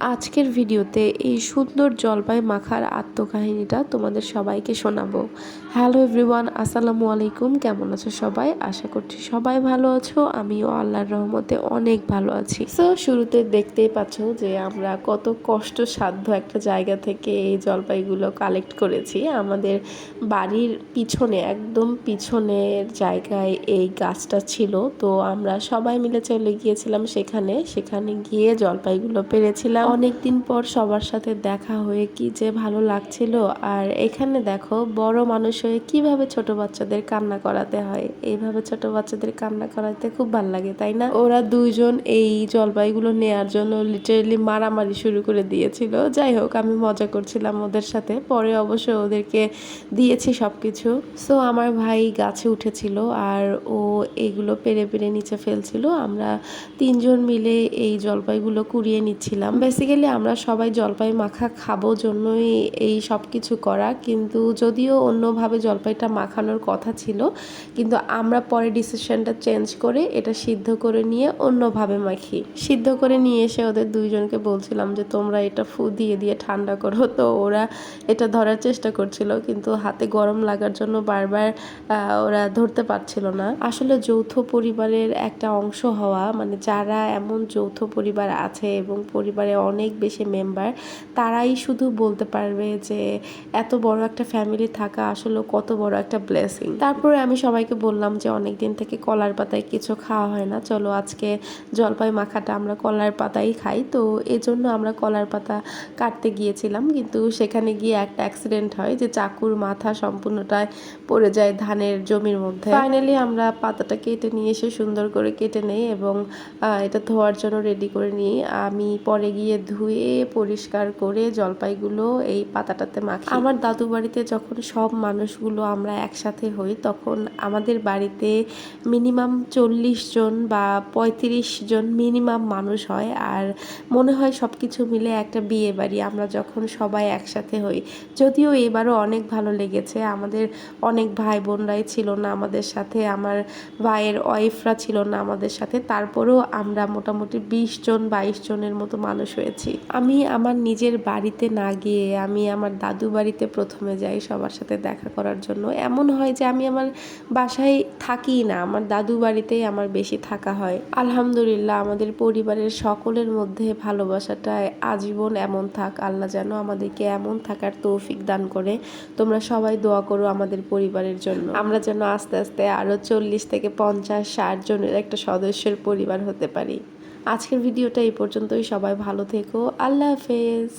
আজকের ভিডিওতে এই সুন্দর জলপাই মাখার আত্মকাহিনীটা তোমাদের সবাইকে শোনাবো। হ্যালো এভরিওয়ান, আসসালামু আলাইকুম। কেমন আছো সবাই? আশা করছি সবাই ভালো আছো। আমিও আল্লাহর রহমতে অনেক ভালো আছি। সো শুরুতে দেখতেই পাচ্ছ যে আমরা কত কষ্টসাধ্য একটা জায়গা থেকে এই জলপাইগুলো কালেক্ট করেছি। আমাদের বাড়ির পিছনে, একদম পিছনের জায়গায় এই গাছটা ছিল। তো আমরা সবাই মিলে চলে গিয়েছিলাম সেখানে গিয়ে জলপাইগুলো পেরেছিলাম। অনেকদিন পর সবার সাথে দেখা হয়ে কি যে ভালো লাগছিল। আর এখানে দেখো বড় মানুষ হয়ে কিভাবে ছোট বাচ্চাদের কান্না করাতে হয়। এইভাবে ছোট বাচ্চাদের কান্না করাতে খুব ভালো লাগে, তাই না? ওরা দুইজন এই জলপাইগুলো নেয়ার জন্য লিটারেলি মারামারি শুরু করে দিয়েছিল। যাই হোক, আমি মজা করছিলাম ওদের সাথে। পরে অবশ্য ওদেরকে দিয়েছি সবকিছু। সো আমার ভাই গাছে উঠেছিল আর ও এগুলো পেরে পেরে নিচে ফেলছিল। আমরা তিনজন মিলে এই জলপাইগুলো কুড়িয়ে নিচ্ছিলাম। বেসিক্যালি আমরা সবাই জলপাই মাখা খাবো জন্যই এই সব কিছু করা, কিন্তু যদিও অন্যভাবে জলপাইটা মাখানোর কথা ছিল, কিন্তু আমরা পরে ডিসিশনটা চেঞ্জ করে এটা সিদ্ধ করে নিয়ে অন্যভাবে মাখি। সিদ্ধ করে নিয়ে এসে ওদের দুইজনকে বলছিলাম যে তোমরা এটা ফু দিয়ে দিয়ে ঠান্ডা করো। তো ওরা এটা ধরার চেষ্টা করছিল, কিন্তু হাতে গরম লাগার জন্য বারবার ওরা ধরতে পারছিল না। আসলে যৌথ পরিবারের একটা অংশ হওয়া, মানে যারা এমন যৌথ পরিবার আছে এবং পরিবারে অনেক বেশি মেম্বার, তারাই শুধু বলতে পারবে যে এত বড় একটা ফ্যামিলি থাকা আসলে কত বড় একটা ব্লেসিং। তারপরে আমি সবাইকে বললাম যে অনেক দিন থেকে কলার পাতায় কিছু খাওয়া হয় না, চলো আজকে জলপাই মাখাটা আমরা কলার পাতাই খাই। তো এজন্য আমরা কলার পাতা কাটতে গিয়েছিলাম, কিন্তু সেখানে গিয়ে একটা অ্যাক্সিডেন্ট হয় যে চাকুর মাথা সম্পূর্ণটাই পড়ে যায় ধানের জমির মধ্যে। ফাইনালি আমরা পাতাটা কেটে নিয়ে এসে সুন্দর করে কেটে নেই এবং এটা ধোয়ার জন্য রেডি করে নিই। আমি পরে গিয়ে ধুয়ে পরিষ্কার করে জলপাইগুলো এই পাতাটাতে মাখি। আমার দাদু বাড়িতে যখন সব মানুষগুলো আমরা একসাথে হই, তখন আমাদের বাড়িতে মিনিমাম 40 জন বা 35 জন মিনিমাম মানুষ হয়। আর মনে হয় সব কিছু মিলে একটা বিয়ে বাড়ি আমরা যখন সবাই একসাথে হই। যদিও এবারও অনেক ভালো লেগেছে। আমাদের অনেক ভাই বোনরাই ছিল না আমাদের সাথে, আমার ভাইয়ের ওয়াইফরা ছিল না আমাদের সাথে, তারপরেও আমরা মোটামুটি 20 জন 22 জনের মতো মানুষ হয়েছি। আমি আমার নিজের বাড়িতে না গিয়ে আমি আমার দাদু বাড়িতে প্রথমে যাই সবার সাথে দেখা করার জন্য। এমন হয় যে আমি আমার বাসায় থাকি না, আমার দাদু বাড়িতেই আমার বেশি থাকা হয়। আলহামদুলিল্লাহ, আমাদের পরিবারের সকলের মধ্যে ভালোবাসাটা আজীবন এমন থাক। আল্লাহ যেন আমাদেরকে এমন থাকার তৌফিক দান করে। তোমরা সবাই দোয়া করো আমাদের পরিবারের জন্য, আমরা যেন আস্তে আস্তে আরও 40 থেকে 50-60 জনের একটা সদস্যের পরিবার হতে পারি। আজকের ভিডিওটা এই পর্যন্তই। সবাই ভালো থেকো। আল্লাহ হাফেজ।